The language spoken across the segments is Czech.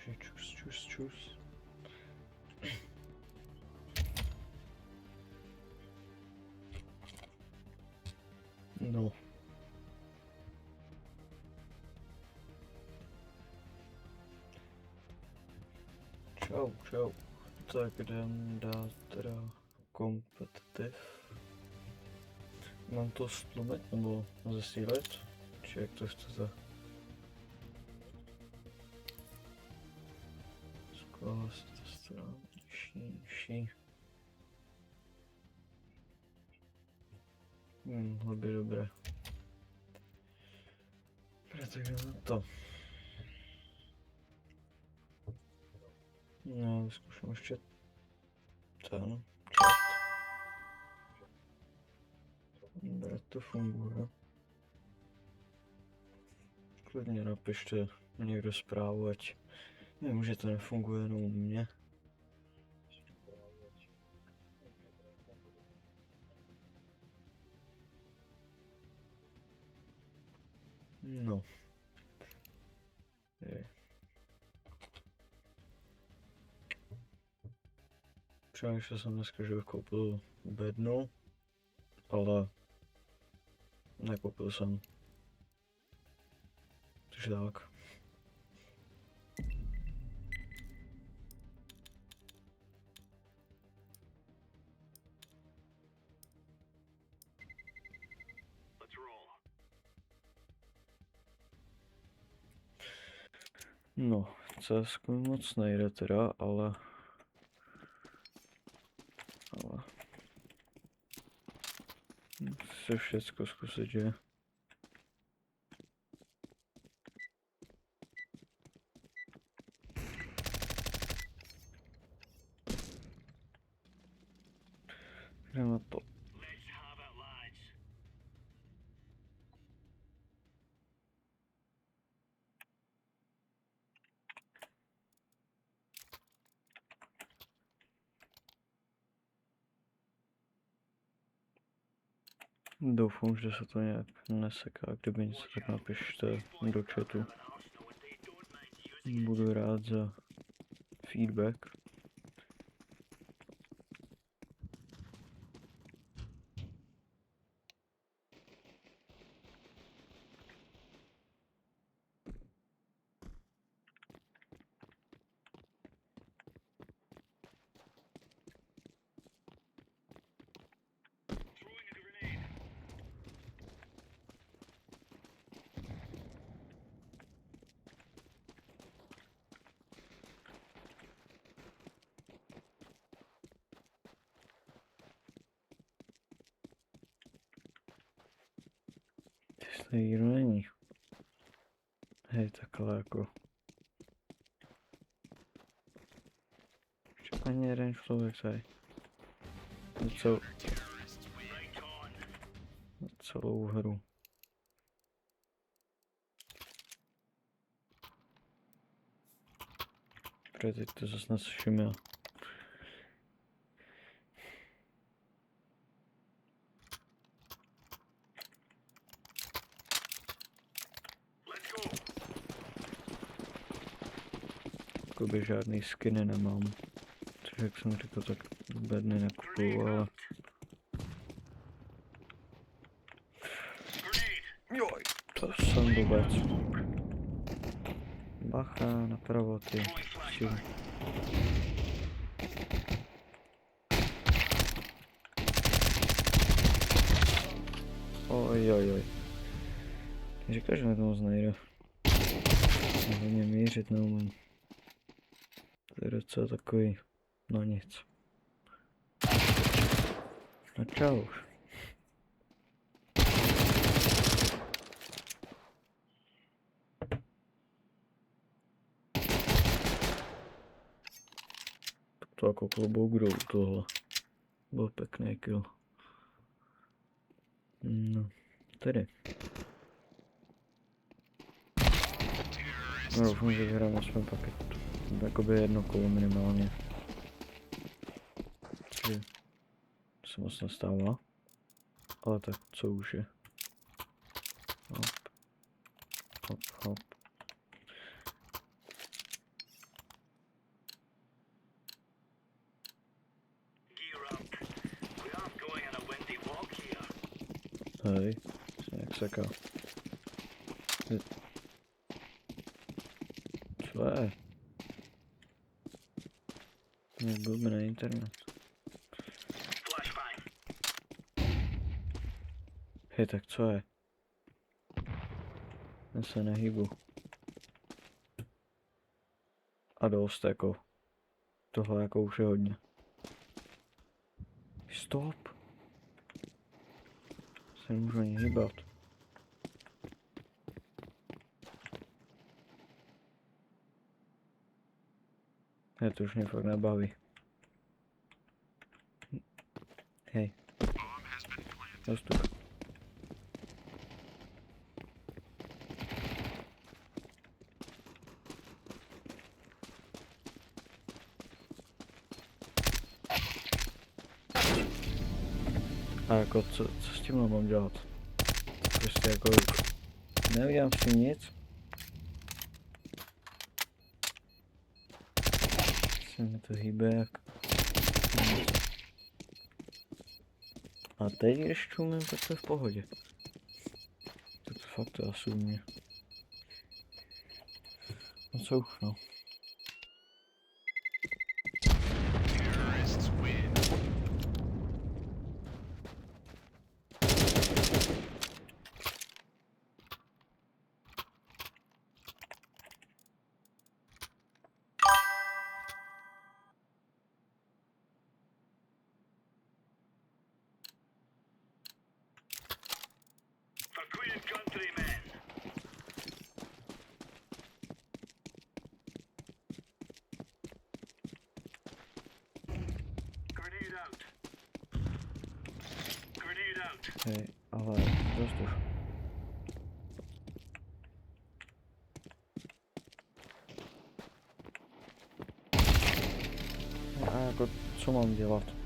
Takže čus. No. Čau. Tak jdem dát teda kompetitiv. Mám to stlumit nebo zesílit? Či jak to chcete? Sklost, nižší. By dobré. Tak jdeme na to. No, vyzkouším ještě ten chat. Dobré, to funguje. Klidně napište někdo zprávu, ať nevím, že to nefunguje jenom u mě. No. Přemýšlel jsem dneska, že bych koupil bednu, ale nekoupil jsem. Takže tak. No, CS moc nejde teda, ale se všecko zkusit, že? Jdeme na to. Doufám, že se to nějak neseká, kdyby něco, tak napište do chatu. Budu rád za feedback. Jestli nikdo není. Hej, takhle jako. Ještě ani jeden člověk tady. Celou hru. Protože teď to zase neslyším já. Jakoby žádný skiny nemám. Což jak jsem říkal, tak bedny nekupuju, ale... Joj, to jsem vůbec. Bacha, napravo ty. Oj. Říkal, že mi to moc nejde. Hlavně mířit neumím. To je docela takový, no nic. No čau už. To jako klobouk dolů tohle. Byl pěkný kill. No, tedy. No doufám, že vyhrám aspoň paket. Jakoby jedno kolo minimálně. Takže se moc nestává. Ale tak co už je. Hop. Hej, se jak seká. Co je? Jak blbý na internet. Hej, tak co je? Já se nehýbu. A dost jako. Tohle jako už je hodně. Stop! Se nemůžu ani hýbat. Hej, to už mě fakt nebaví. Hej. Dostup. A jako co s tím mám dělat? Prostě jako nevěděl si nic. Se mi to hýbe jak nic. A teď když čumím, tak to je v pohodě. Tak to fakt to asi u mě. No co už no. Hej, ale dost už. A jako co mám dělat?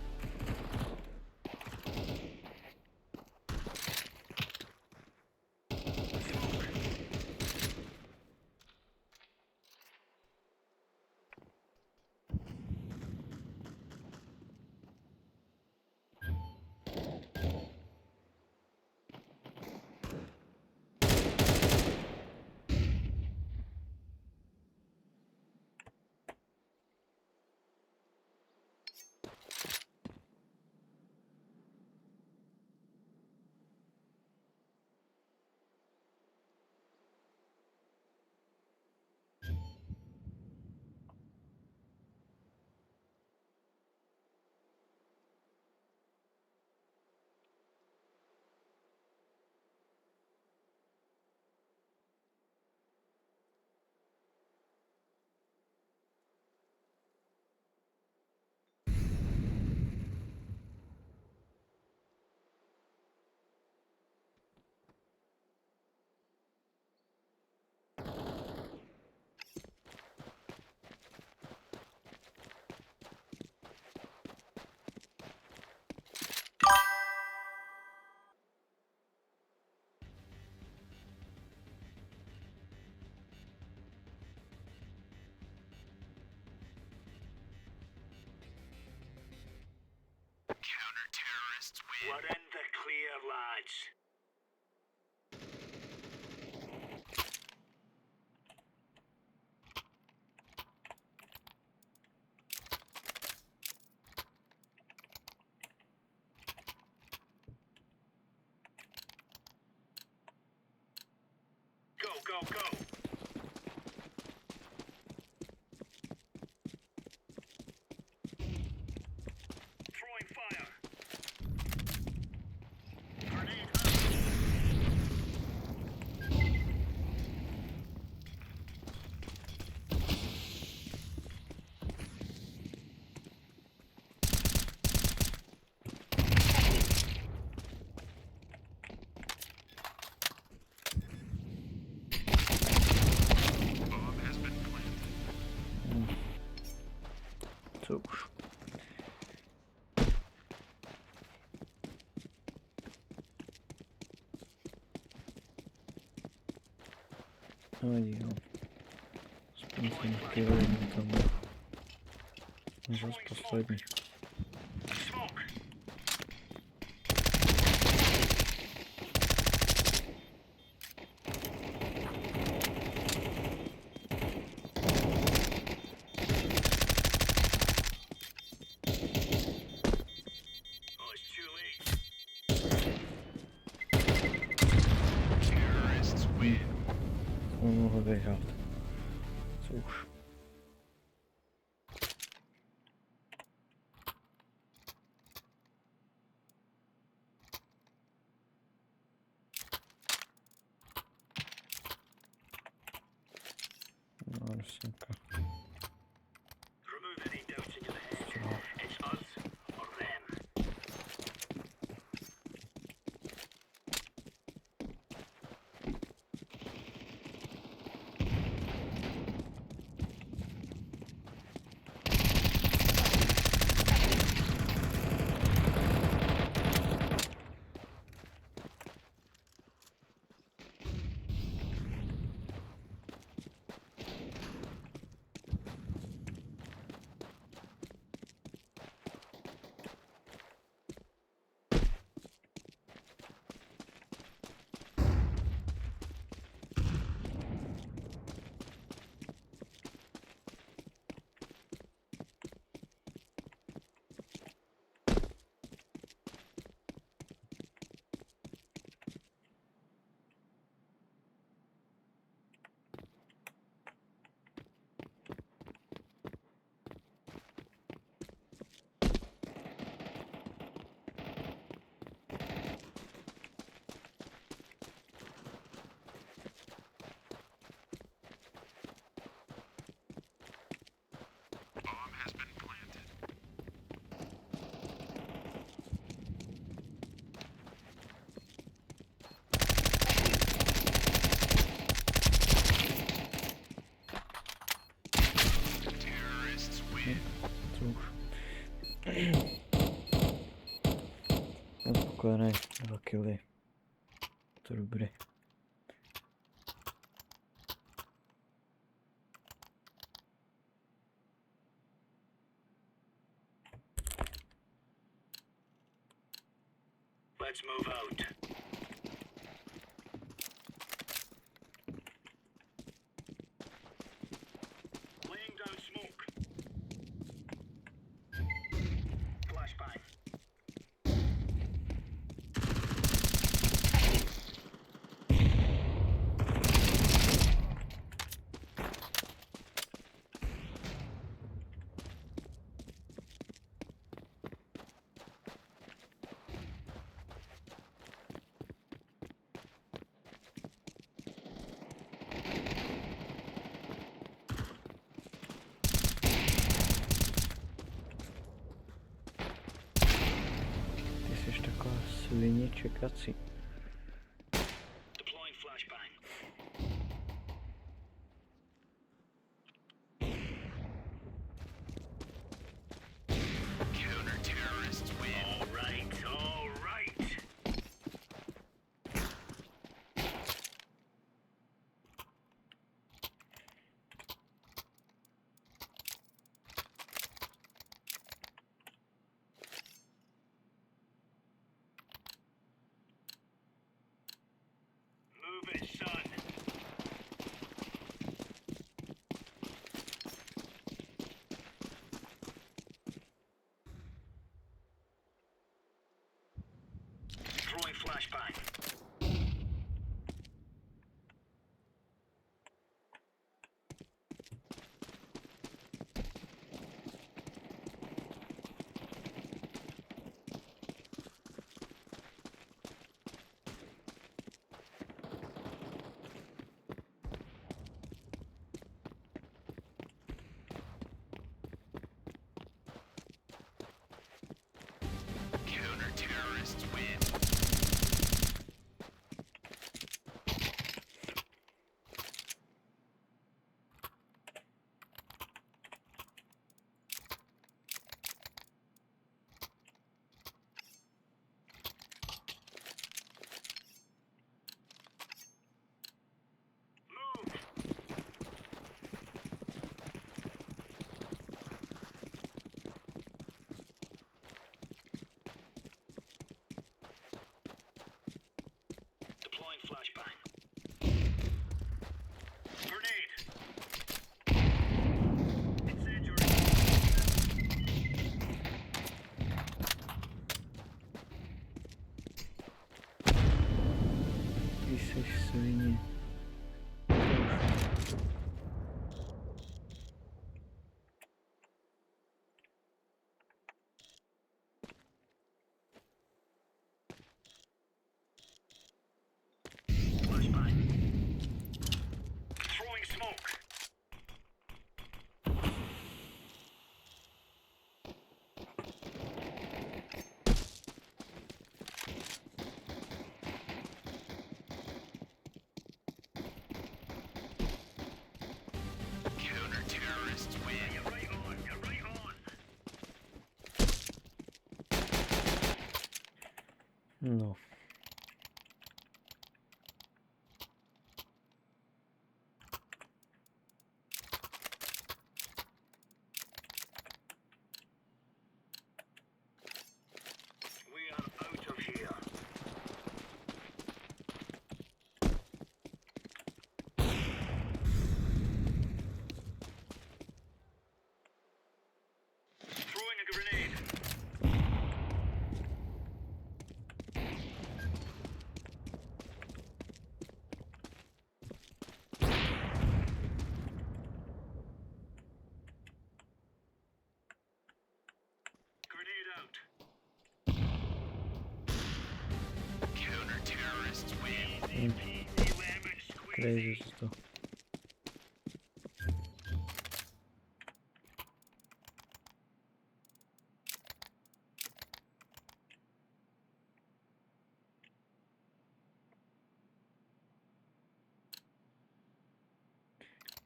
We're in the clear, lads. Go, go, go. Throwing fire. Grenade out. Co už? Nevadí, jo. Aspoň jsem chtěl jednou tam. Možná z posledních. Smoke. vyhrát. Co už. No, dostanka. Remove any doubts in your head. It's us or them. Co už. Jsem spokojený, 2 killy. To dobrý. Let's move out. Laying down smoke. Flashbang. Ty jsi taková svině čekací. Deploying flashbang. Counter-terrorists win. All right, all right. Move it, son. Throwing flashbang. Counter-terrorists win. Move. No. We are out of here. Throwing a grenade. Grenade out. Counter-terrorists win. Easy peasy lemon squeezy. Crazy jest to.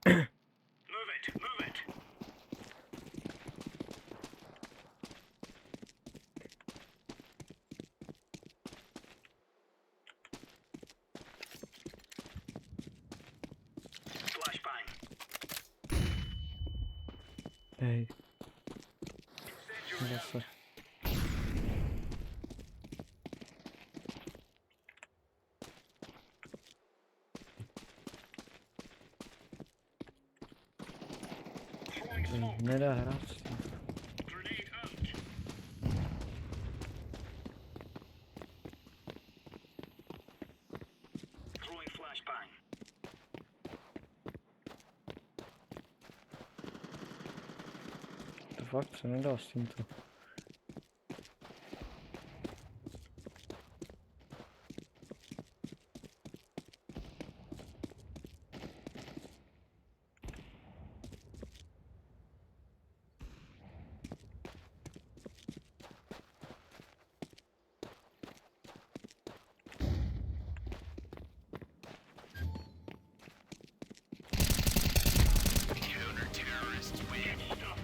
Move it, move it. Flashbang. Ej, Incendiary out. masa. Throwing smoke. Nie da hrać. Grenade out. Throwing flashbang. To fakt se nedá s tímto. Counter-terrorists win. Stuff.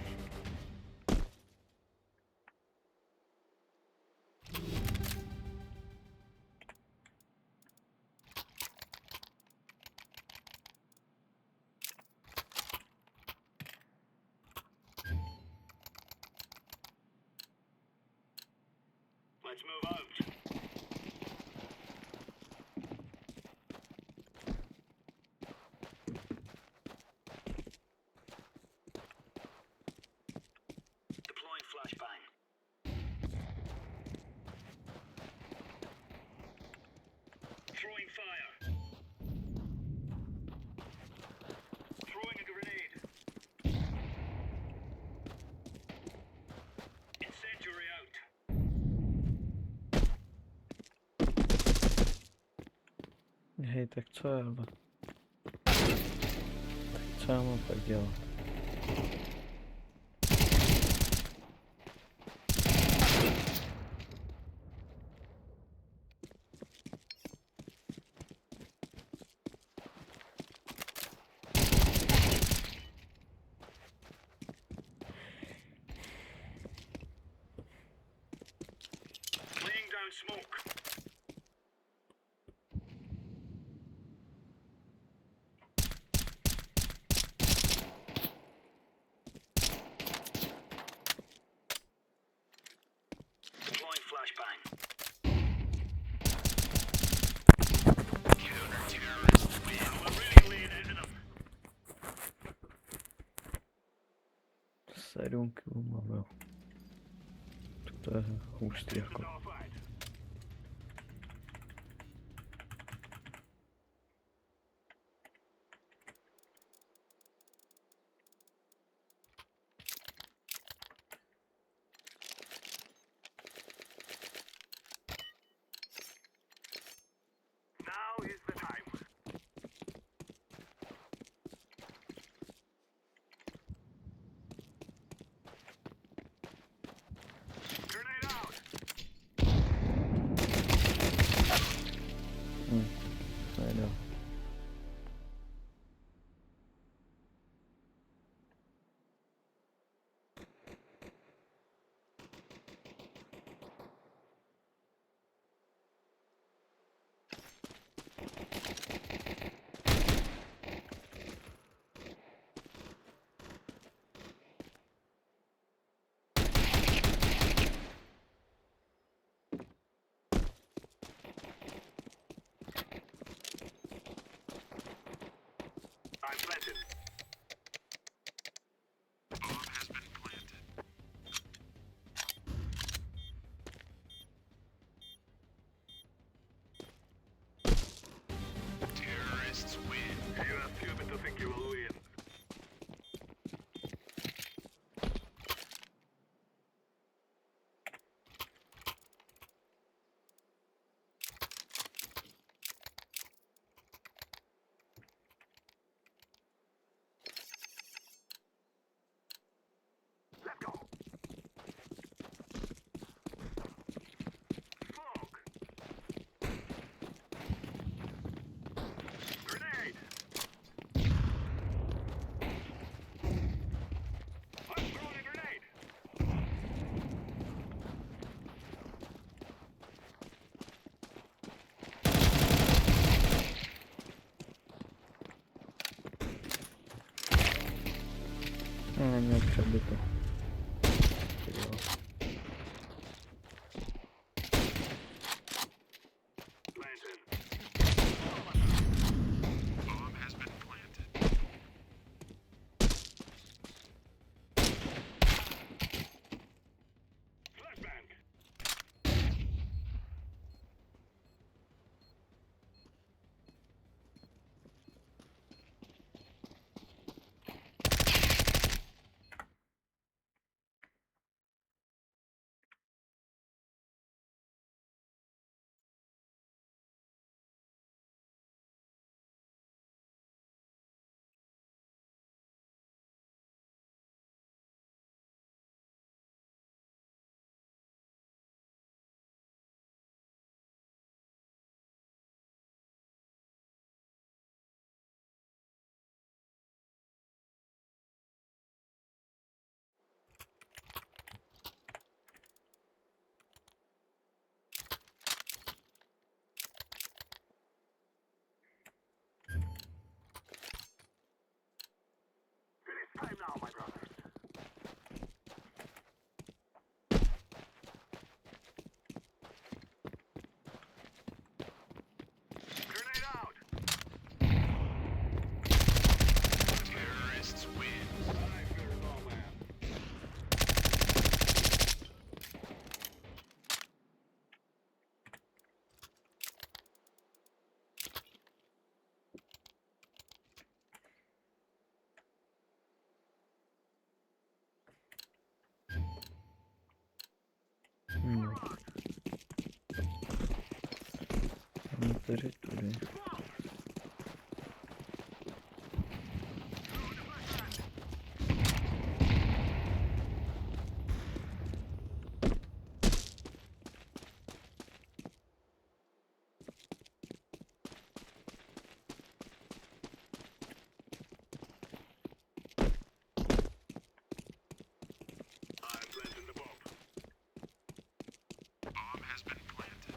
Let's move out. Deploying flashbang. Throwing fire. Throwing a grenade. Incendiary out. Hej, tak co ja ale... Co ja mam tak dělat? Laying down smoke. Deploying flashbang. Counter-terrorists win. We're really laying into them. 7 kg mám, jo. To je hustý jako. Nullified. Now is the time. Grenade out. planted. Terrorists win. You are stupid to think you will win. Let's go. Smoke. Grenade. I'm throwing a grenade. Neměl přebyto. Ty jo. Planted. Flashbang. It is time now, my brothers. Grenade out. Terrorists win. I fear no man. Tam tady tudy. I'm planting the bomb. Bomb has been planted.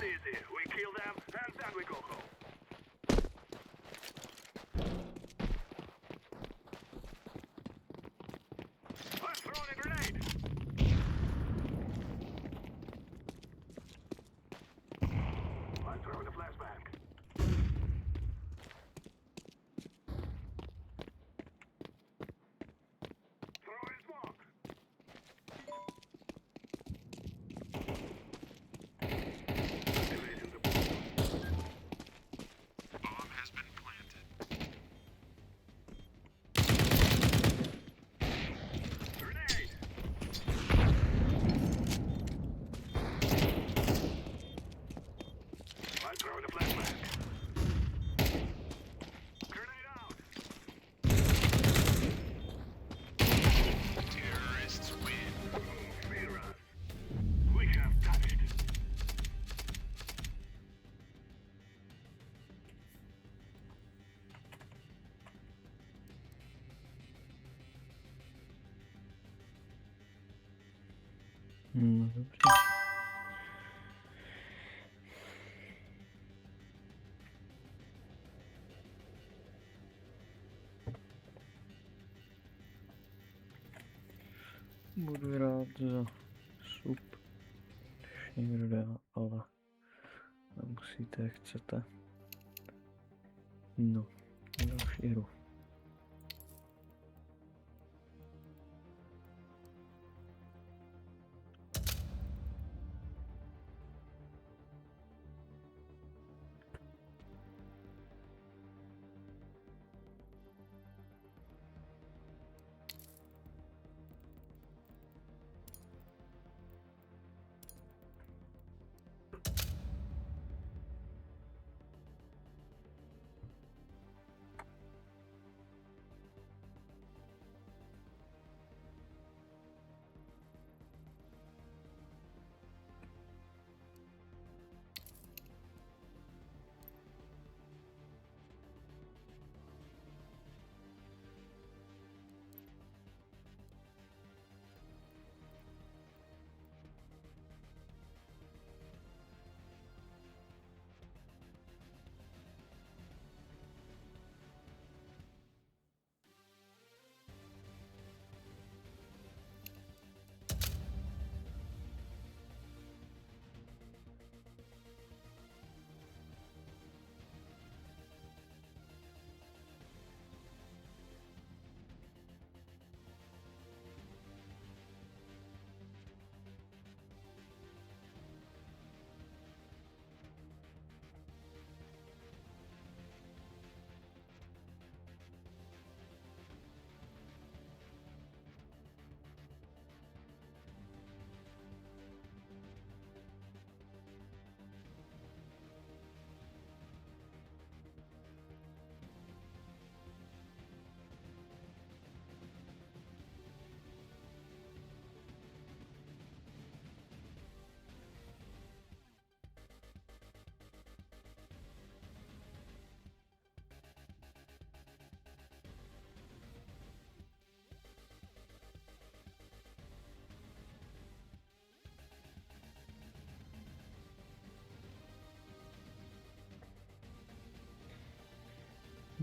easy. We kill them and then we go home. I'm throwing a grenade. I'm throwing a flashbang. Throwing smoke. Activating the bomb has been planted. Grenade! I'm throwing a flashbang. Grenade out! Terrorists win. Fear us. We have done it. No dobře. Budu rád za sub, když někdo dá, ale nemusíte, jak chcete. No, já už jedu.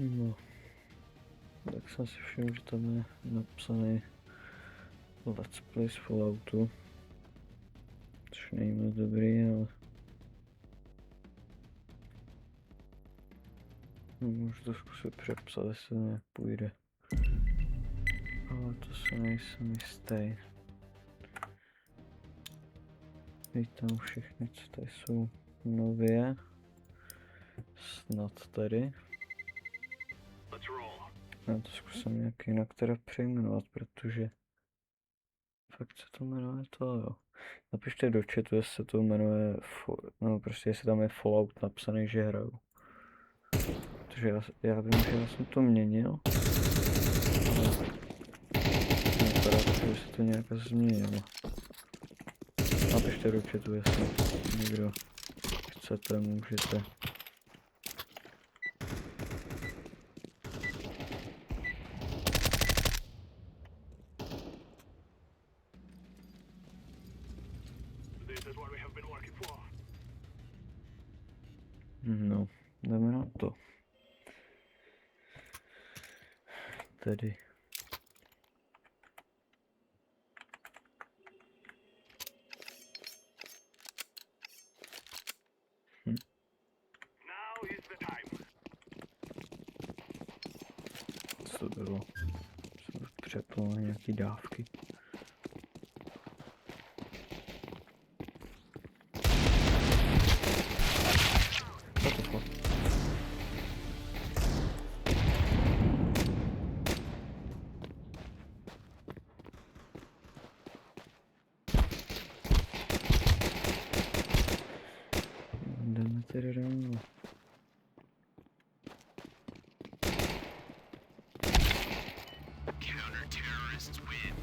No, tak jsem si všiml, že tam je napsaný Let's Play z Falloutu, což není moc dobrý, ale no, můžu to zkusit přepsat, jestli to nějak půjde, ale to se nejsem jistý. Vítám všechny, co tady jsou nově, snad tady. Let's roll. Já to zkusím nějak jinak teda přejmenovat, protože fakt se to jmenuje to, jo. Napište do chatu, jestli se to jmenuje, no prostě jestli tam je Fallout napsaný, že hraju. Protože já vím, že já jsem to měnil. Vypadá to, že se to nějak změnilo. Napište do chatu, jestli někdo chcete, můžete. This is what we have been working for. jdeme na to. Tedy. Now is the time. Co to bylo? Jsem přepl na nějaký dávky. What the fuck? Jdeme tedy dál. Counter-terrorists win.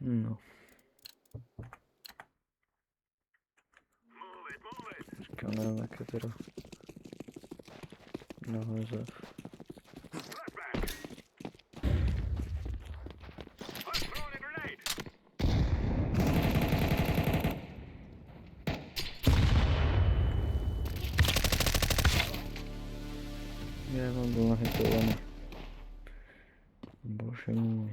No, Move it. říkám, nevím, jak je teda nahoře. Flashbang. I'm throwing a grenade. Já mám byl nahitovaný. Bože můj.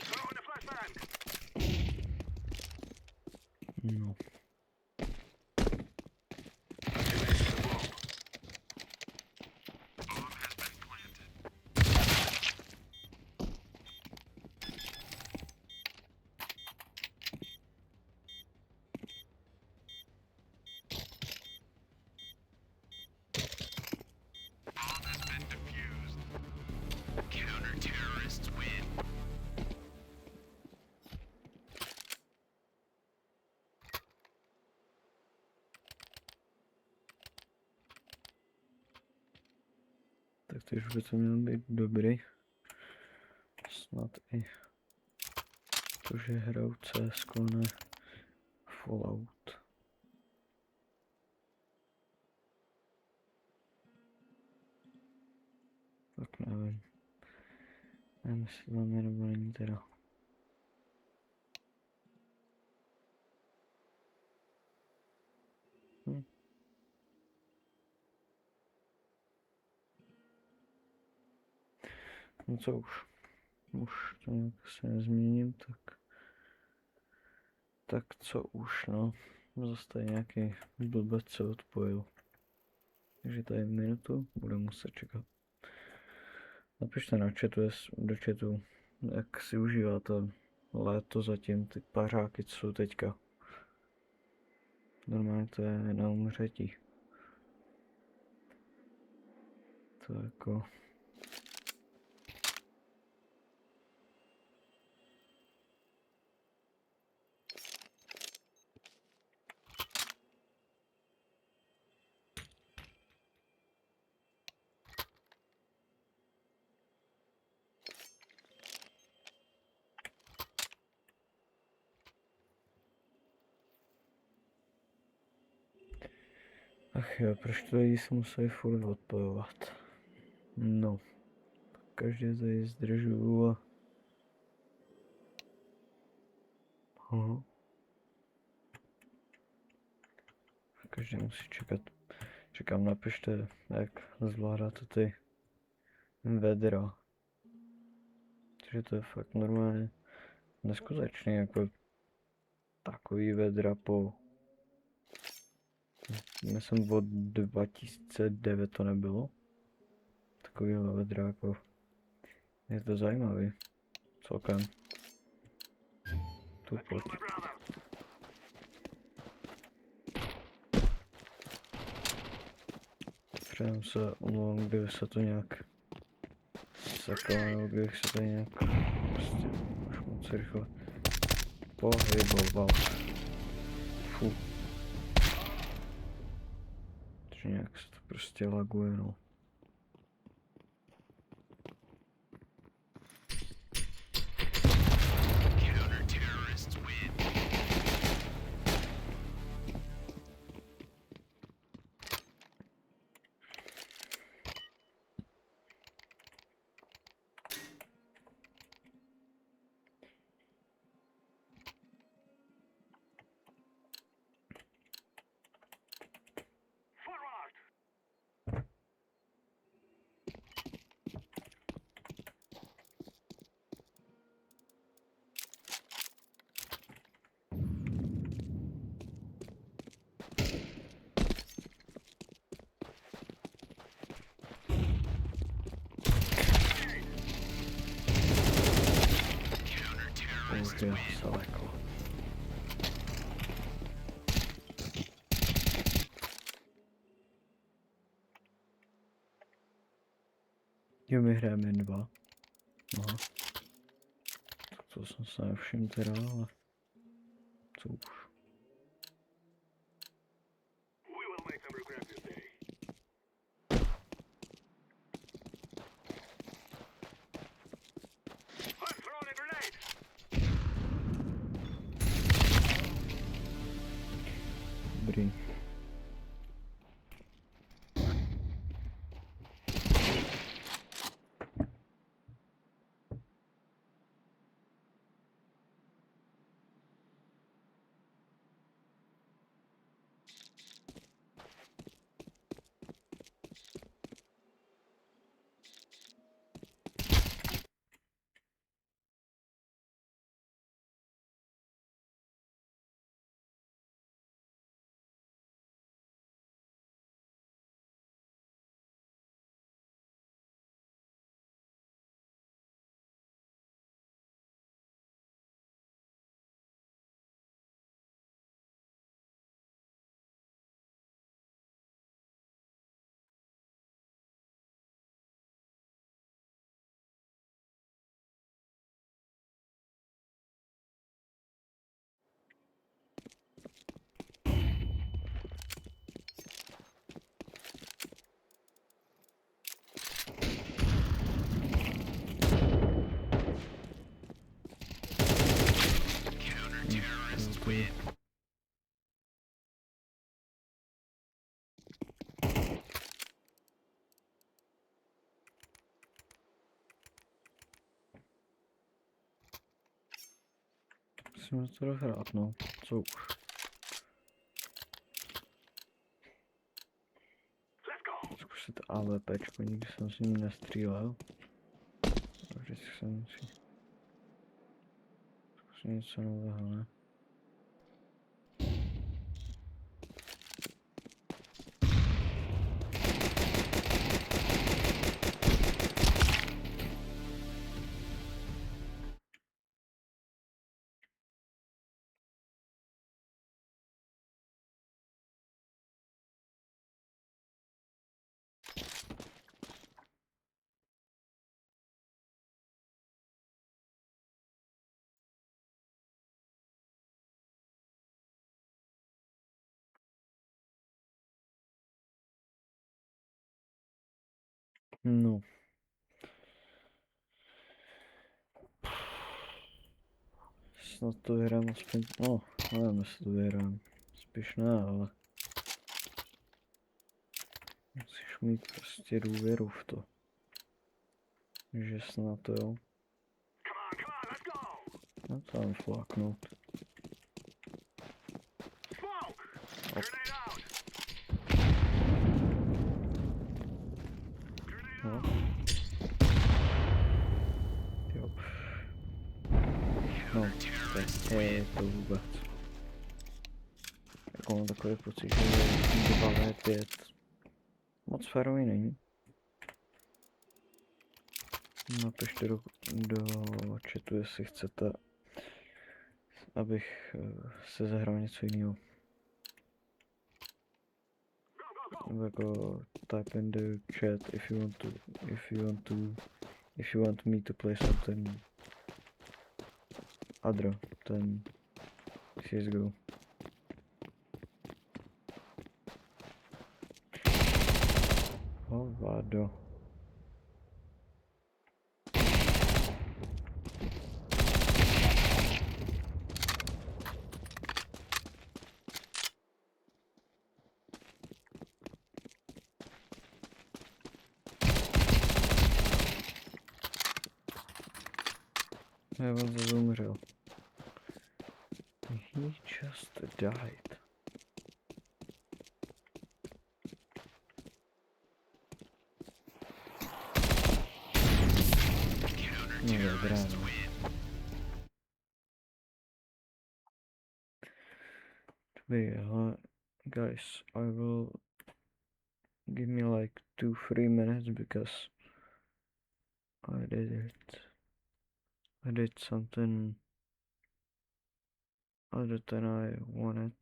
Throwing a flashbang. No. Counter-terrorists win. Tak to už by to mělo být dobrý. Snad i to, že hraju CS, ne Fallout. Tak nevím. Nevím, jestli tam je nebo není teda. No co už. Už to nějak se nezměním, tak. Tak co už, no. Zase tady nějaký blbec se odpojil. Takže tady minutu budu muset čekat. Napište na chatu, do chatu, jak si užíváte léto zatím, ty pařáky, co jsou teďka. Normálně to je na umřetí. To jako... Ach jo, proč to lidi se museli furt odpojovat? No, každý tady zdržuju a... Aha. Každý musí čekat. Čekám, napište, jak zvládáte ty vedra. Takže to je fakt normálně neskutečný, jako takový vedra po... Myslím od 2009 to nebylo. Takovýhle vedra, jako... Je to zajímavý. Celkem. Tu pojď. Předem se omlouvám, kdyby se to nějak seklo, nebo kdybych se tady nějak prostě už moc rychle pohyboval. Fuh. Takže nějak se to prostě laguje, no. Forward! Pozdě se leklo. Jo, my hrajeme 2. Aha. Tak to jsem se nevšiml teda, ale co už. We will make them regret this day. I'm throwing a grenade! Dobrý. Musíme to dohrát, no. Co už. Let's go! Zkusit AWPčko, nikdy jsem s ním nestřílel. Vždycky jsem si... Zkusit něco nového, ne? No. Snad to vyhrám aspoň, no, nevím, jestli to vyhrám. Spíš ne, ale... Musíš mít prostě důvěru v to. Že snad to jo. Come on, let's go! No to tam fláknout. Smoke! Grenade out! Grenade No. out! Jo. No, to je to vůbec. Jako mám takový pocit, že 2v5 moc férový není. Napište do chatu, jestli chcete, abych se zahrál něco jiného. jako type in the chat if you want me to play something other than CSGO. Hovado. Já on zase umřel. He just died. No dobrá, no. Dobrý, ale guys, I will give me like 2-3 minutes because I did something other than I wanted.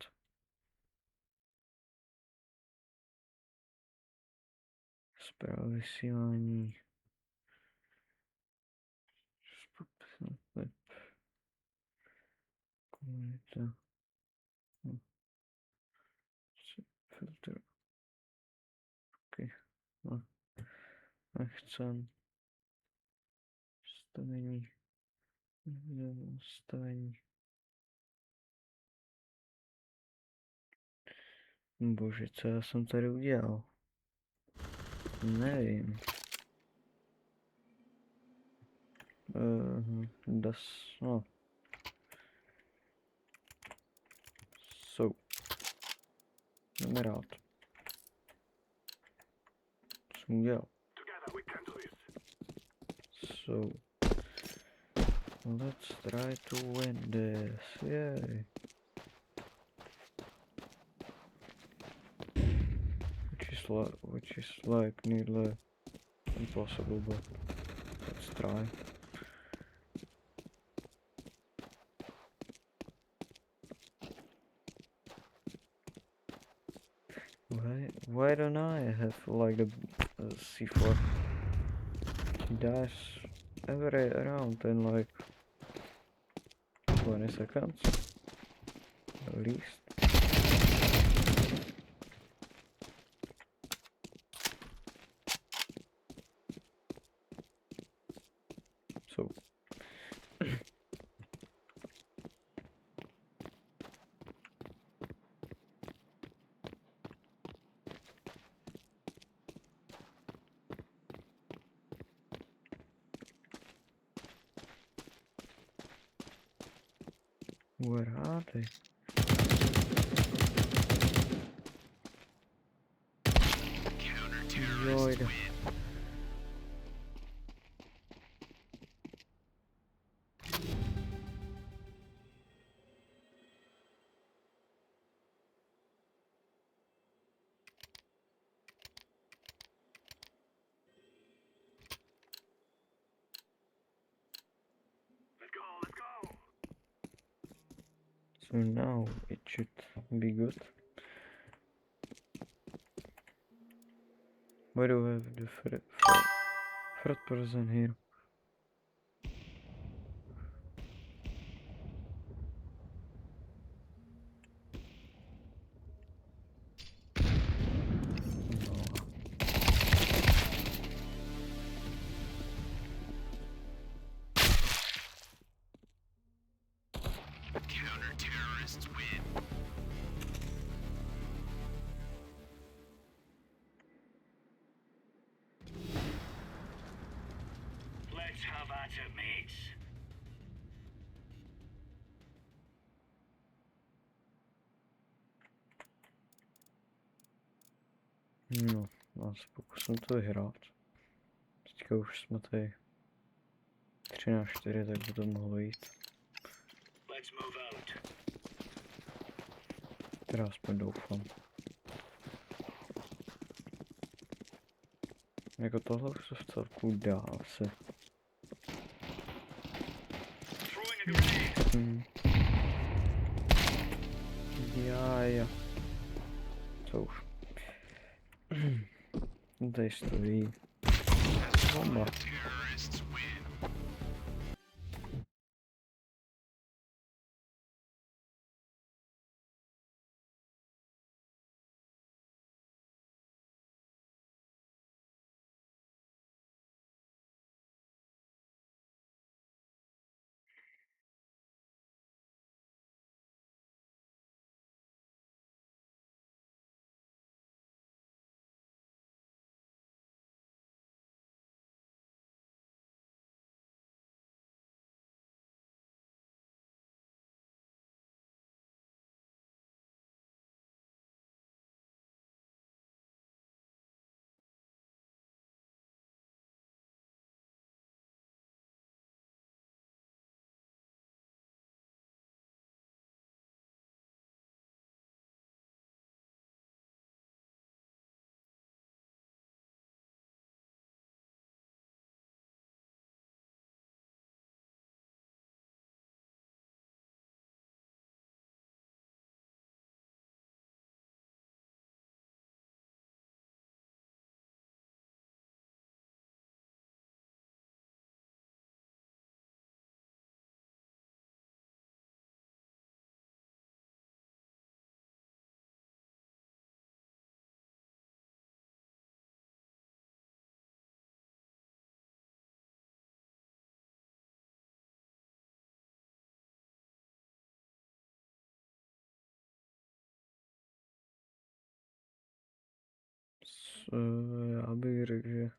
Zpráva vysílání. Web. Komunita. Filter. Okay. No. Nechcem. Stavení. Stavení. Bože, co já jsem tady udělal? Nevím. No. So. Jdeme rád. Co jsem udělal? Together we can do this. So. Let's try to win this. Yay. Which is like nearly impossible, but let's try. Why don't I have like a C4? He dies every round in like 20 seconds at least. So where are they? Enjoyed. Let's go. So now it should be good. Why do I have the third person here? Counter-terrorists win. Let's have at it, mates. No, já se pokusím to vyhrát. Teďka už jsme tady 13-4, tak by to mohlo jít. Let's move out. Teda aspoň doufám. Jako tohle už se v celku dá asi. Throwing a grenade. Já. Co už? Tady stojí. Bomba. Já bych řekl, že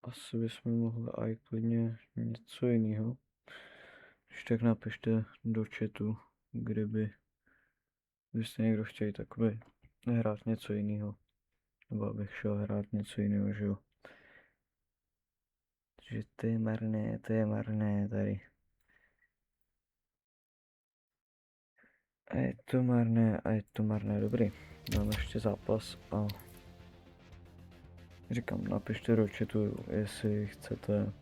asi bychom mohli aj klidně něco jiného. Když tak napište do chatu, kdyby byste někdo chtěli takový hrát něco jiného. Nebo abych šel hrát něco jiného, že jo. Takže to je marné tady. A je to marné, dobrý. Dáme ještě zápas a říkám, napište do chatu, jestli chcete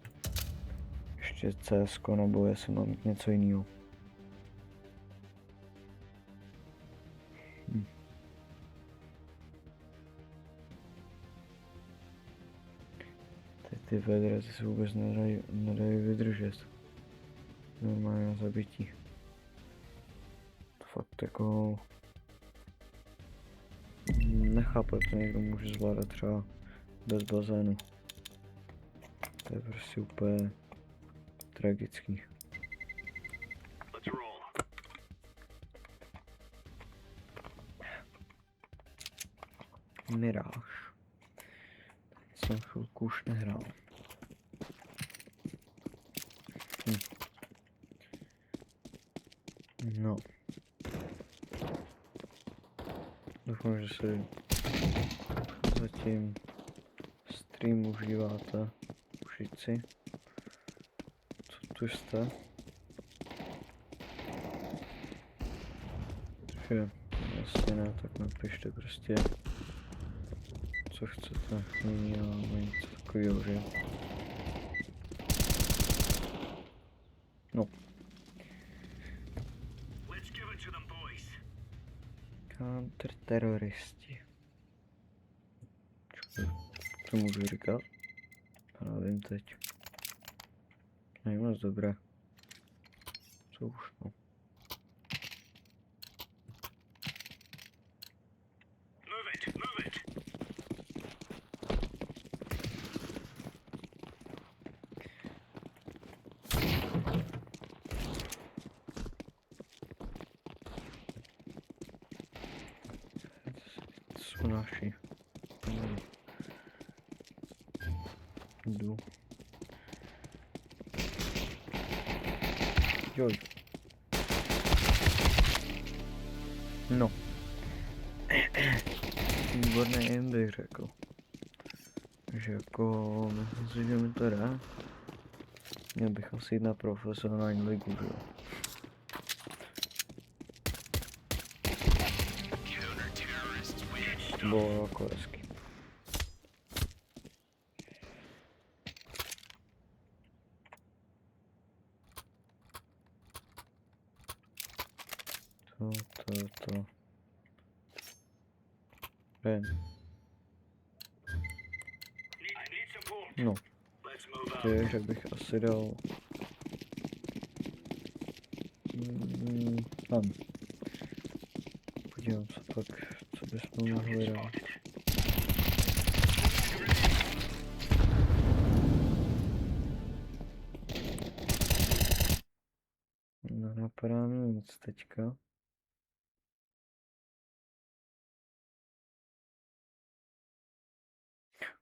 ještě CS nebo jestli mám mít něco jiného. Ty vedra se vůbec nedají vydržet. Normálně na zabití. To fakt jako... Nechápu, jak to někdo může zvládat třeba bez bazénu. To je prostě úplně tragický. Let's roll. Mirage. Jsem chvilku už nehrál. No. Doufám, že si zatím stream užíváte. Ušici. Co tu jste? Takže jestli ne, tak napište prostě co chcete, jiného něco takového, že? No. Let's give it to them, boys. Counterteroristi. Co můžu říkat? Já nevím teď. Není moc dobré. Co už no. Move it, move it. To jsou naši. Jdu. Joj. No. Výborný aim bych řekl. Takže jako, myslím si, že mi to dá. Měl bych asi jít na profesionální ligu, že jo. To bylo jako hezky. To. Ven. No, Let's move v té out. hře bych asi dal... Tam. Podívám se pak, co bychom mohli dát. No, napadá mi nic teďka.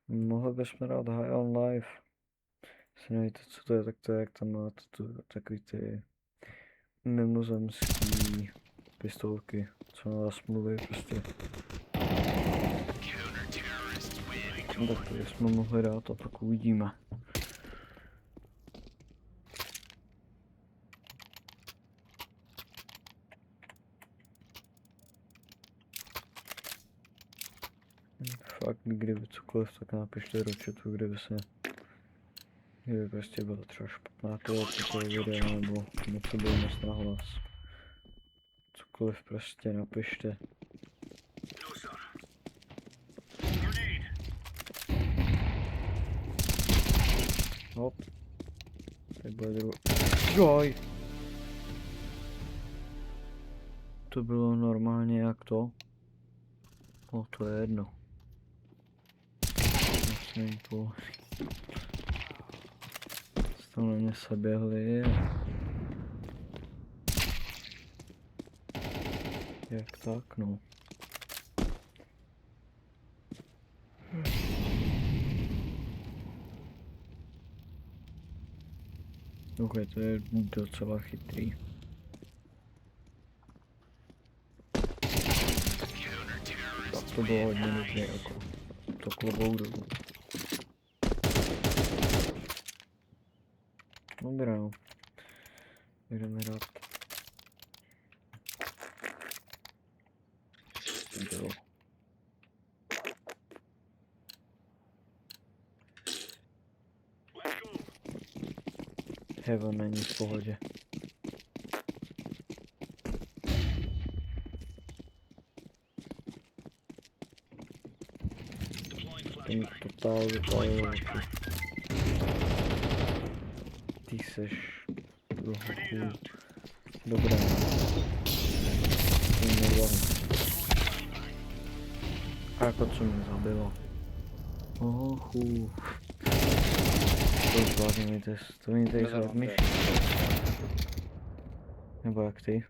Mohli bychom dát High on Life. Jestli nevíte, co to je, tak to je, jak tam máte takový ty mimozemský pistolky, co na vás mluví prostě. No, tak to bychom mohli dát a pak uvidíme. Fakt, kdyby cokoliv, tak napište do chatu, kdyby prostě bylo třeba špatná kvalita toho videa, nebo něco bylo moc nahlas. Cokoliv prostě napište. No, sir. Grenade. Hop. Tak bude druhý. Joj! To bylo normálně jak to? O, to je jedno. Vlastně to... To na mě seběhli. Jak tak, no. Ok, to je docela chytrý. Tak to bylo hodně dobré, jako. To klobouk dolů. Dobrá, no. Jdeme dát. Jo. Let's go. Heaven není v pohodě. Deploying Ten flashbang. totál vypadá jako... Ty seš... Grenade out. Dobrá. Ty nevěl. A jako co mě zabilo. Ochu. To zvládně mi to mi tady Nezavám zvládl myší. Nebo jak ty?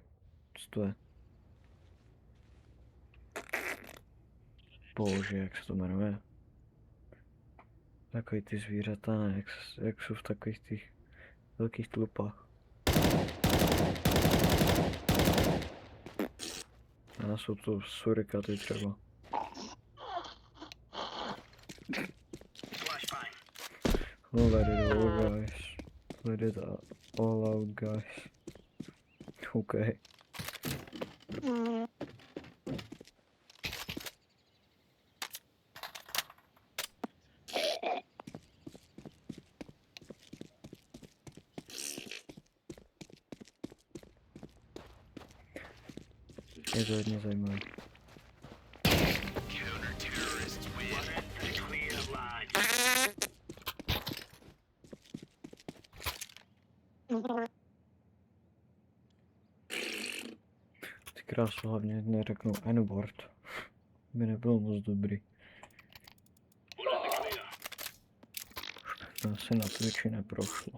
Co to je? Bože, jak se to jmenuje? Takový ty zvířata, ne? Jak jsou v takových těch velkých tlupách. A jsou to surikaty třeba. Flashbang. Let it all, guys. Let it all out, guys. Okay. Je to hodně zajímavé. Clear line. Ty krásu, hlavně neřeknu N-word. By nebylo moc dobrý. We're in the clear. To se na Twitchi neprošlo.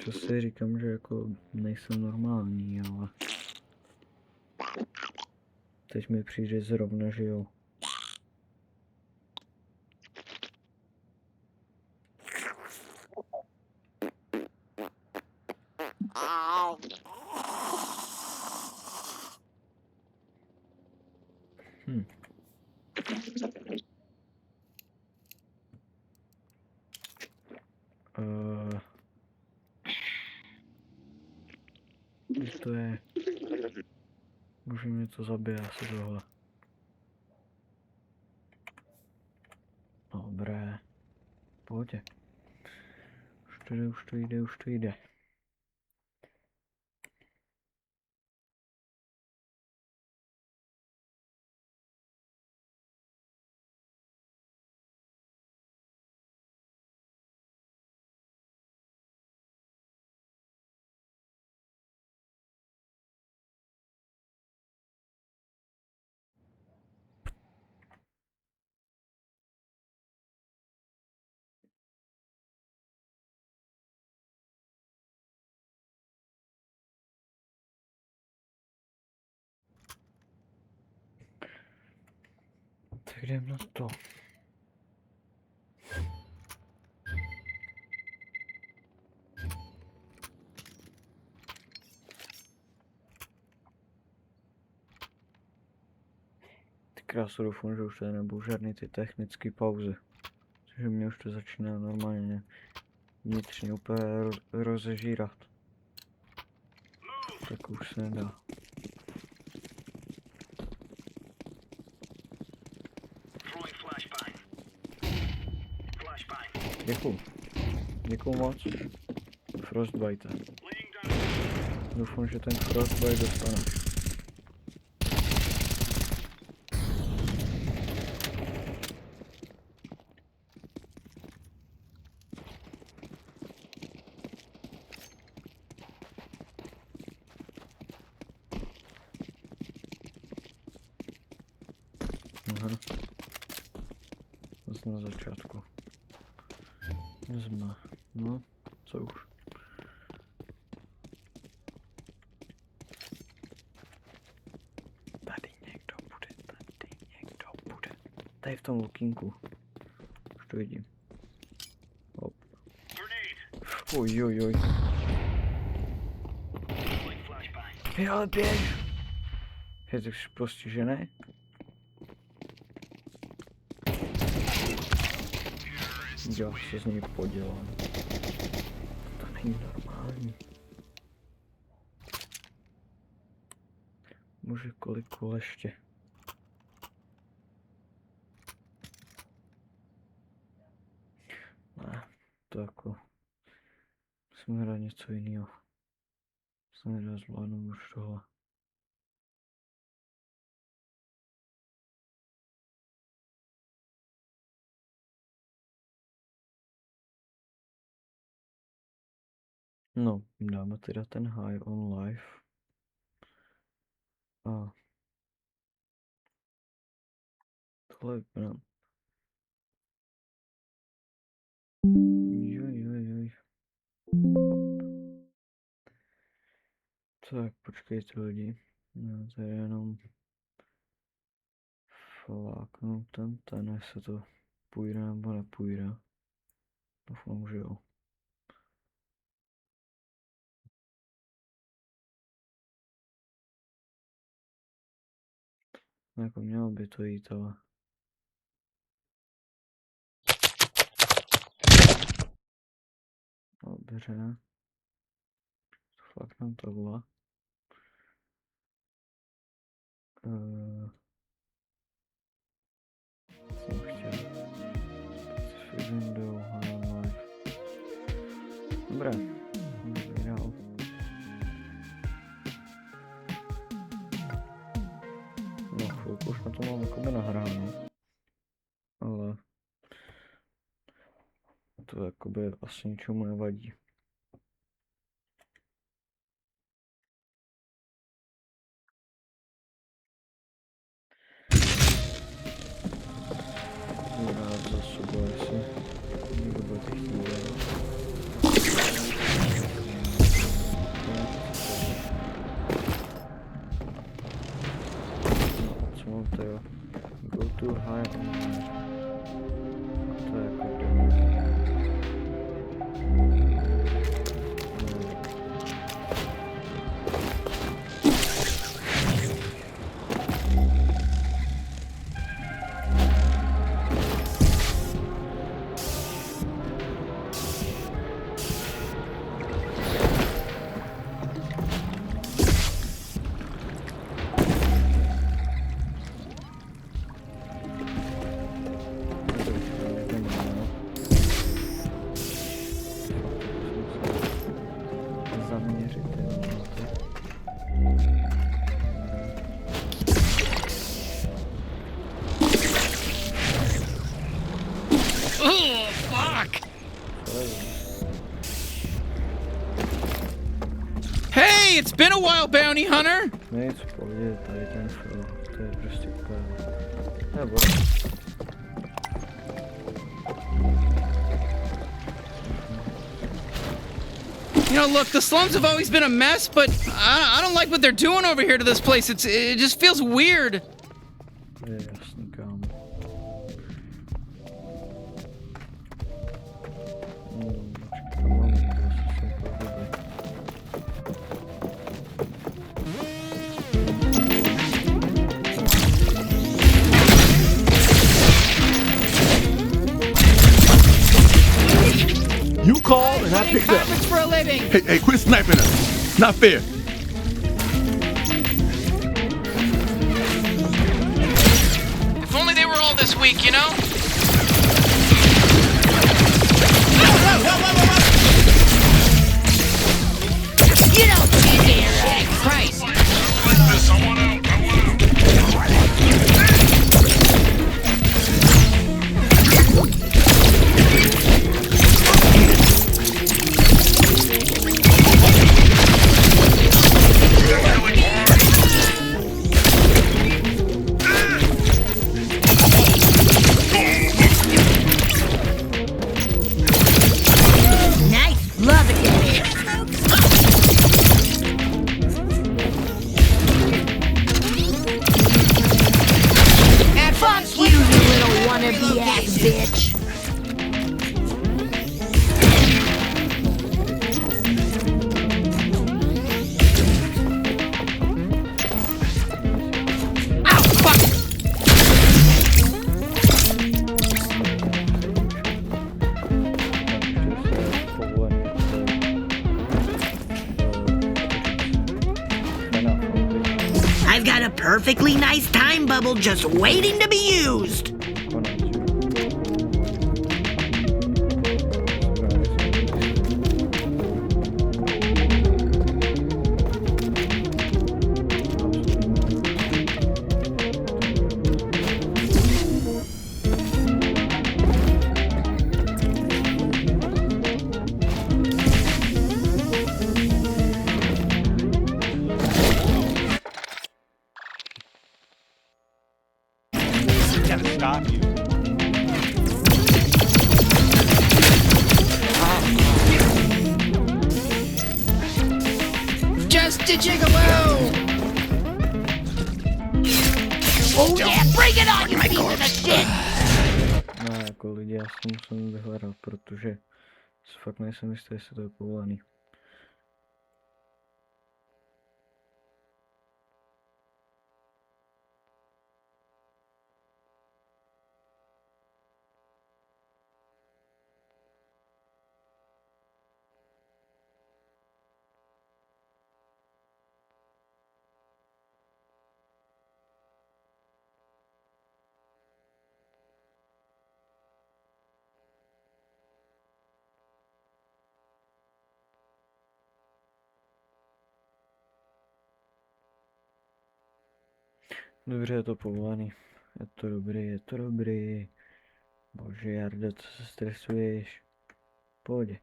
Co si říkám, že jako nejsem normální, ale... Teď mi přijde zrovna, že jo. Když to je... Už mě to zabije asi tohle. Dobré. Pohodě. Už už to jde. Tak jdem na to. Ty krásu, doufám, že už tady nebudou žádný ty technické pauzy. Protože mě už to začíná normálně vnitřně úplně rozežírat. Tak už se nedá. Throwing flashbang. Flashbang. Děkuju. Děkuju moc. Frostbite. Laying down. Doufám, že ten Frostbite dostane. Aha. Zase na začátku. Jsme. No, co už. Tady někdo bude. Tady v tom lukínku. Už to vidím. Hop. Grenade. Ojojoj. Throwing flashbang. Jo, běž! Je to postižené? Jo, se z ní podělám. To není normální. Může kolik ještě. Ne, to jako... Musím hrát něco jiného. Se nedá zvládnout už tohle. No, dáme teda ten high on life. A tohle vypadá. Joj. Tak, počkejte lidi. Já tady jenom fláknu ten, jestli to půjde nebo nepůjde. Doufám, že jo. Jako mělo by to jít, ale... Dobře. Fláknem tohle. Jsem chtěl. Window, high life. Dobré. Můžeme dál. No, chvilku už na to mám jakoby nahráno. Ale... To jakoby asi ničemu nevadí. Rád za sebou, jestli někdo bude chtít dělat. Co mám to jo? Go to high online. To je jako demo. Fuck! Hey, it's been a while, bounty hunter! Nic, v pohodě, tady ten flow, to je prostě úplně... Nebo... You know, look, the slums have always been a mess, but I don't like what they're doing over here to this place. It just feels weird. Je jasný, kámo. No, počkej, tam mám někdo, asi jsou pohodě. You called and I Running picked up. conference for a living. Hey, quit sniping us. Not fair. If only they were all this weak, you know? You don't get there, Christ! There's someone out. Nice, love it. And fuck you, you little wannabe ass bitch. Ow, fuck! I've got a perfectly nice time bubble just waiting to be used. Gotta stop you. Just a gigolo! Oh yeah, bring it on, you piece of shit! No, jako lidi, já si to musím vyhledat, protože si fakt nejsem jistý, jestli to je povolený. Dobře, je to povolený. Je to dobrý, je to dobrý. Bože, Jardo, co se stresuješ? V pohodě.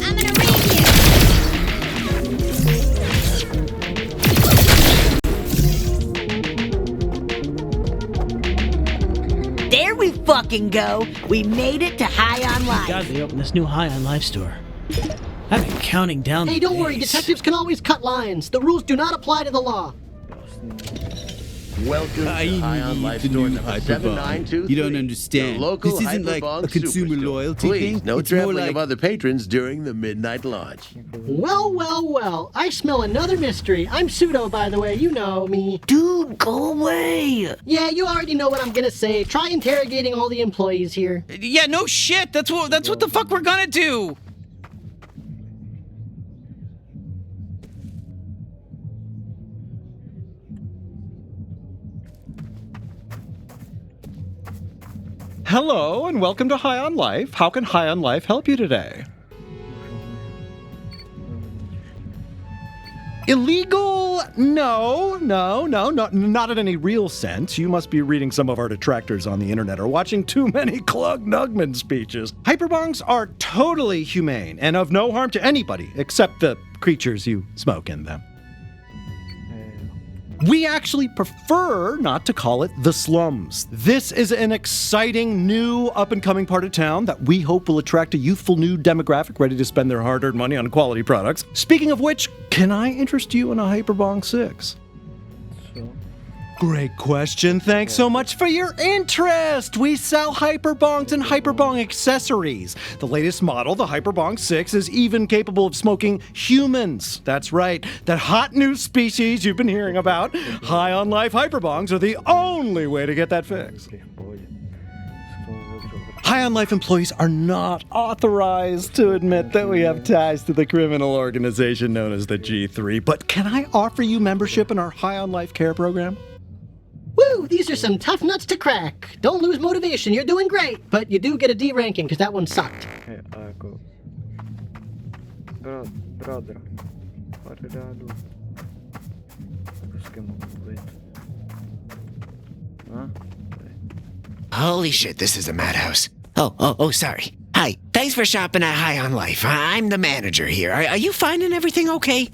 I'm gonna rape you! There we fucking go! We made it to High on Life! God, they opened this new High on Life store. I've been counting down Hey, the don't worry, days. detectives can always cut lines. The rules do not apply to the law. Welcome I to Ion need Life the Store new number Hyperbong. 7923. You don't understand. Your local This isn't like Hyperbong a consumer Superstore. loyalty Please, thing. no It's more trampling like of other patrons during the midnight launch. Well, well, well. I smell another mystery. I'm Pseudo, by the way. You know me. Dude, go away! Yeah, you already know what I'm gonna say. Try interrogating all the employees here. Yeah, no shit. That's what the fuck we're gonna do. Hello and welcome to High on Life. How can High on Life help you today? Illegal? No, not in any real sense. You must be reading some of our detractors on the internet or watching too many Clug Nugman speeches. Hyperbongs are totally humane and of no harm to anybody except the creatures you smoke in them. We actually prefer not to call it the slums. This is an exciting new up-and-coming part of town that we hope will attract a youthful new demographic ready to spend their hard-earned money on quality products. Speaking of which, can I interest you in a Hyperbong 6? Great question. Thanks so much for your interest. We sell Hyperbongs and Hyperbong accessories. The latest model, the Hyperbong 6, is even capable of smoking humans. That's right, that hot new species you've been hearing about. High on Life Hyperbongs are the only way to get that fix. High on Life employees are not authorized to admit that we have ties to the criminal organization known as the G3, but can I offer you membership in our High on Life care program? Woo, these are some tough nuts to crack. Don't lose motivation, you're doing great. But you do get a D ranking, because that one sucked. Hey, go. Brother. What did I do? Huh? Holy shit, this is a madhouse. Oh, sorry. Hi, thanks for shopping at High on Life. I'm the manager here. Are you finding everything okay?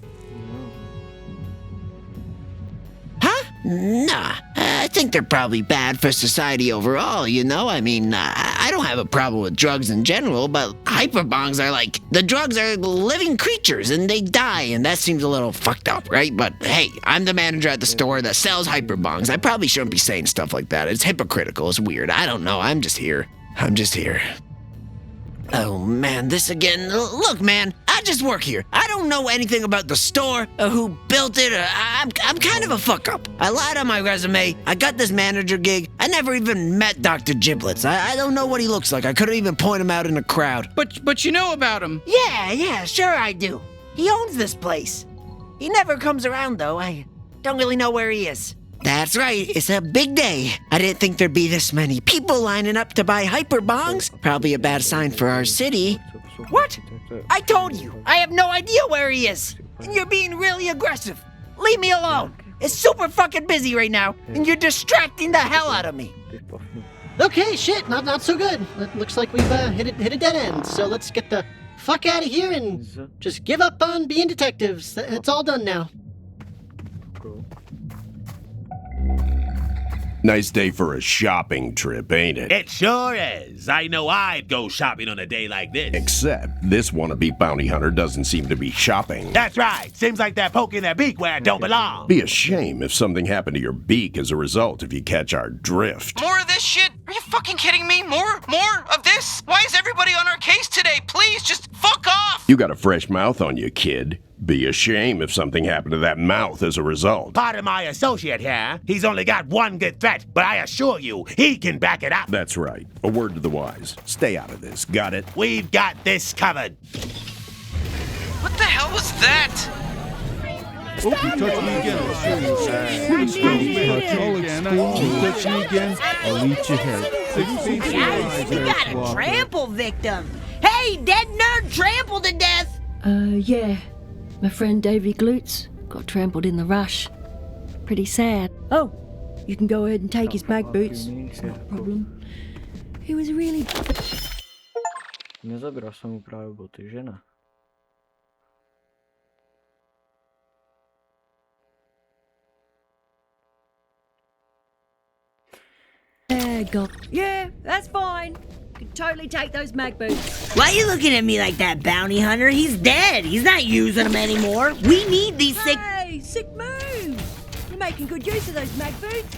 Huh? Nah, I think they're probably bad for society overall, you know? I mean, I don't have a problem with drugs in general, but hyperbongs are like, the drugs are living creatures and they die, and that seems a little fucked up, right? But hey, I'm the manager at the store that sells hyperbongs. I probably shouldn't be saying stuff like that. It's hypocritical, it's weird. I don't know, I'm just here. Oh man, this again. Look, man, I just work here. I don't know anything about the store or who built it. I'm kind of a fuck up. I lied on my resume. I got this manager gig. I never even met Dr. Giblets. I don't know what he looks like. I couldn't even point him out in a crowd. But you know about him. Yeah, sure I do. He owns this place. He never comes around though. I don't really know where he is. That's right, it's a big day. I didn't think there'd be this many people lining up to buy hyperbongs. Probably a bad sign for our city. What? I told you, I have no idea where he is. And you're being really aggressive. Leave me alone. It's super fucking busy right now, and you're distracting the hell out of me. Okay, shit, not so good. It looks like we've hit a dead end. So let's get the fuck out of here and just give up on being detectives. It's all done now. Nice day for a shopping trip, ain't it? It sure is. I know I'd go shopping on a day like this. Except this wannabe bounty hunter doesn't seem to be shopping. That's right. Seems like they're poking their beak where it don't belong. Be a shame if something happened to your beak as a result if you catch our drift. More of this shit? Are you fucking kidding me? More of this? Why is everybody on our case today? Please, just fuck off! You got a fresh mouth on you, kid. Be a shame if something happened to that mouth as a result. Pardon my associate here. He's only got one good threat, but I assure you, he can back it up. That's right. A word to the wise. Stay out of this. Got it? We've got this covered. What the hell was that? Oh, you touch me again, I'll show you. Touch me again, I'll eat your head. Guys, we got a trample victim. Hey, dead nerd trampled to death. Yeah. My friend Davy Glutes got trampled in the rush. Pretty sad. Oh, you can go ahead and take his mag boots. It's not a problem. He was really... Nezabral jsem mu právě boty, že ne? God. Yeah, that's fine. Could totally take those mag boots. Why are you looking at me like that, bounty hunter? He's dead. He's not using them anymore. We need these sick... Hey, sick move! You're making good use of those mag boots.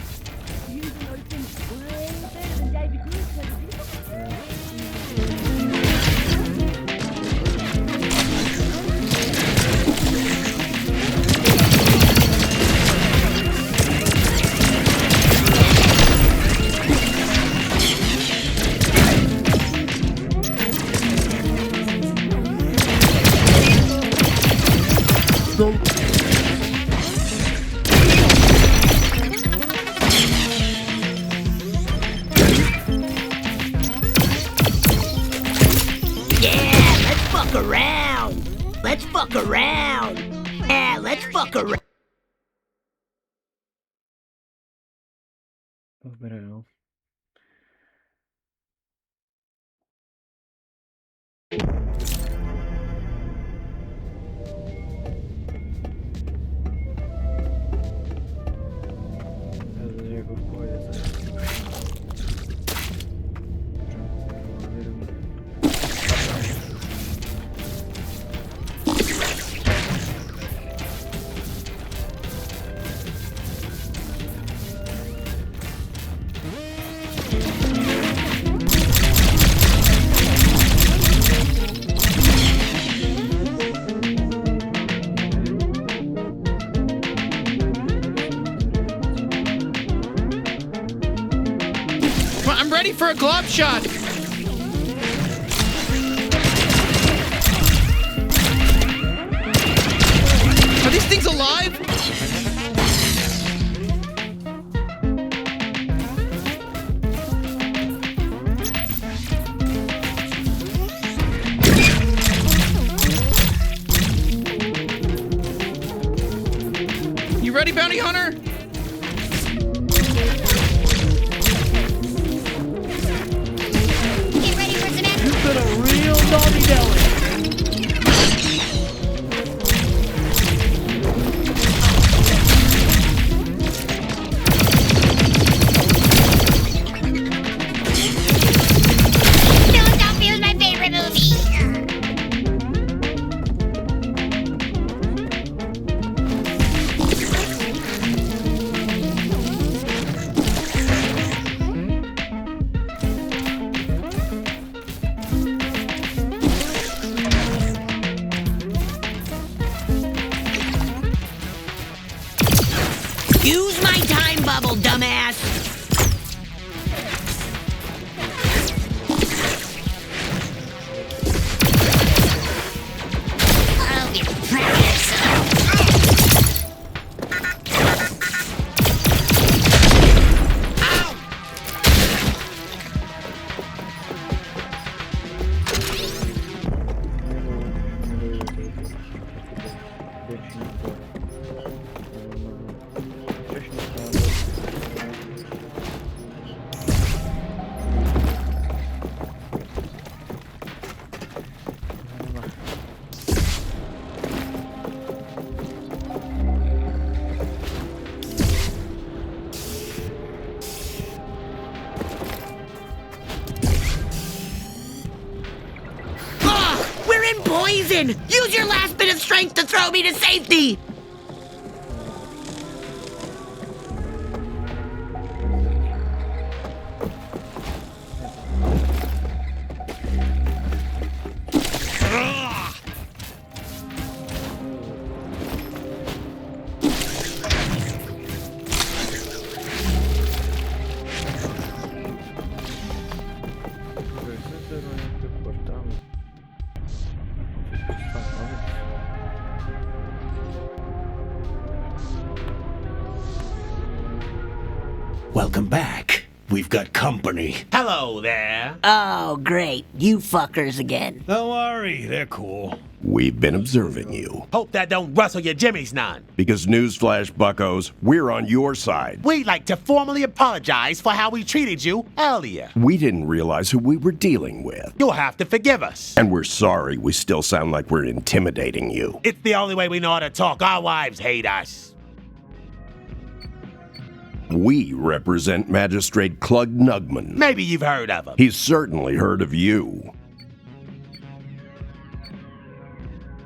Using those things way better than David Glutes ever did. Yeah, let's fuck around. Let's fuck around. Yeah, let's fuck around. Dobré, no. Jako v pohodě tady. I'm ready for a glove shot. Are these things alive? You ready, Bounty Hunter? Get ready for some action. You've been a real naughty Nelly. Philadelphia is my favorite movie. Use my time bubble, dumbass. Oh, you're proud of yourself. Ow! We're in poison! Use your last bit of strength to throw me to safety! Welcome back. We've got company. Hello there. Oh, great. You fuckers again. Don't worry, they're cool. We've been observing you. Hope that don't rustle your jimmies none. Because newsflash, buckos, we're on your side. We'd like to formally apologize for how we treated you earlier. We didn't realize who we were dealing with. You'll have to forgive us. And we're sorry we still sound like we're intimidating you. It's the only way we know how to talk. Our wives hate us. We represent Magistrate Clug Nugman. Maybe you've heard of him. He's certainly heard of you.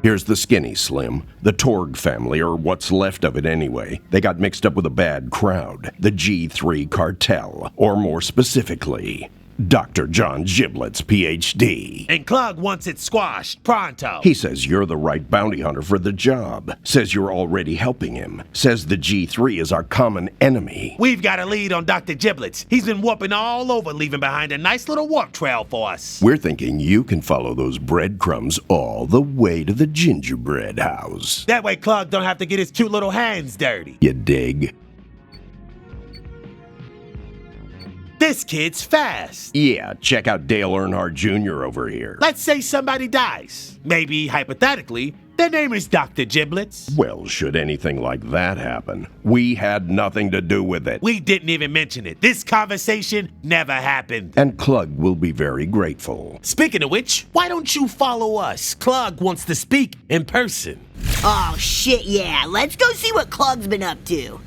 Here's the Skinny Slim, the Torg family, or what's left of it anyway. They got mixed up with a bad crowd, the G3 cartel, or more specifically, Dr. John Giblets, Ph.D. And Clug wants it squashed pronto. He says you're the right bounty hunter for the job. Says you're already helping him. Says the G3 is our common enemy. We've got a lead on Dr. Giblets. He's been warping all over, leaving behind a nice little warp trail for us. We're thinking you can follow those breadcrumbs all the way to the gingerbread house. That way Clug don't have to get his cute little hands dirty. You dig? This kid's fast. Yeah, check out Dale Earnhardt Jr. over here. Let's say somebody dies. Maybe, hypothetically, their name is Dr. Giblets. Well, should anything like that happen, we had nothing to do with it. We didn't even mention it. This conversation never happened. And Clug will be very grateful. Speaking of which, why don't you follow us? Clug wants to speak in person. Oh, shit, yeah. Let's go see what Clug's been up to.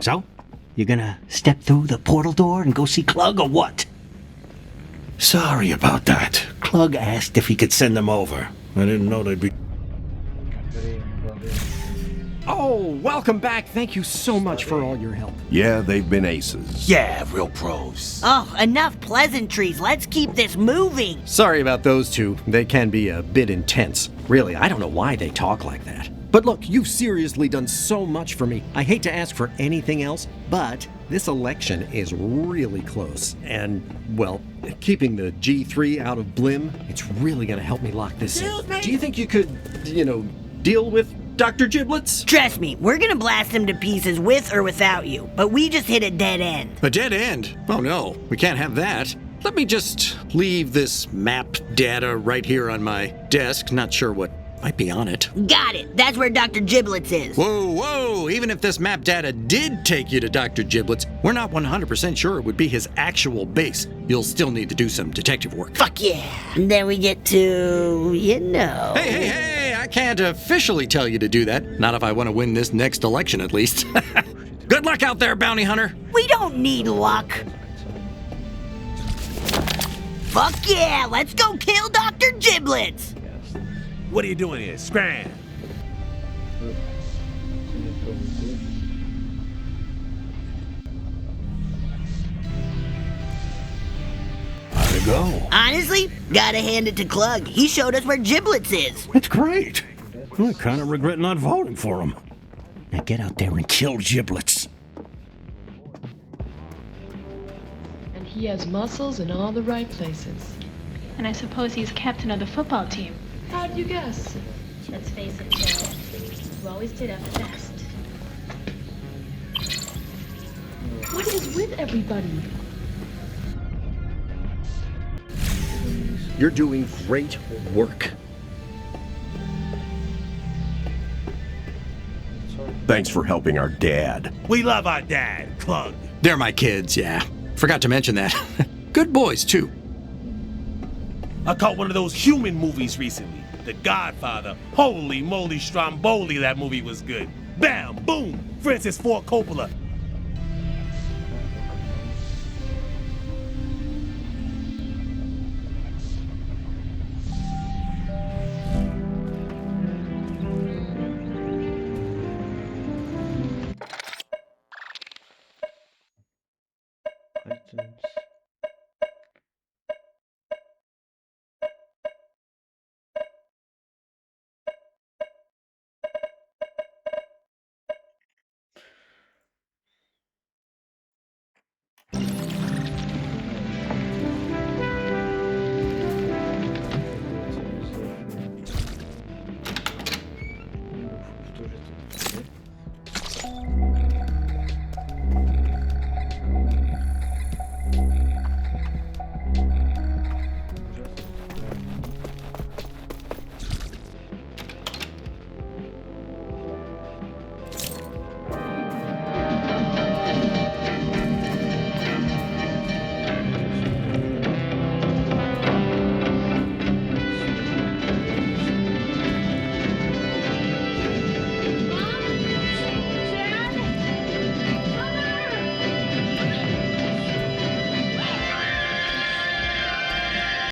So, you gonna step through the portal door and go see Clug or what? Sorry about that. Clug asked if he could send them over. I didn't know they'd be... Oh, welcome back. Thank you so much for all your help. Yeah, they've been aces. Yeah, real pros. Oh, enough pleasantries. Let's keep this moving. Sorry about those two. They can be a bit intense. Really, I don't know why they talk like that. But look, you've seriously done so much for me. I hate to ask for anything else, but this election is really close. And, well, keeping the G3 out of Blim, it's really gonna help me lock this in. Do you think you could, deal with Dr. Giblets? Trust me, we're gonna blast him to pieces with or without you, but we just hit a dead end. A dead end? Oh no, we can't have that. Let me just leave this map data right here on my desk. Not sure what might be on it. Got it. That's where Dr. Giblets is. Whoa. Even if this map data did take you to Dr. Giblets, we're not 100% sure it would be his actual base. You'll still need to do some detective work. Fuck yeah. And then we get to, Hey, I can't officially tell you to do that. Not if I want to win this next election, at least. Good luck out there, bounty hunter. We don't need luck. Fuck yeah, let's go kill Dr. Giblets. What are you doing here? Scram. How'd it go? Honestly, gotta hand it to Clug. He showed us where Giblets is. It's great. I kind of regret not voting for him. Now get out there and kill Giblets. And he has muscles in all the right places. And I suppose he's captain of the football team. How'd you guess? Let's face it, Joe. You always did our best. What is with everybody? You're doing great work. Thanks for helping our dad. We love our dad, Clug. They're my kids, yeah. Forgot to mention that. Good boys, too. I caught one of those human movies recently. The Godfather. Holy moly, Stromboli, that movie was good. Bam, boom. Francis Ford Coppola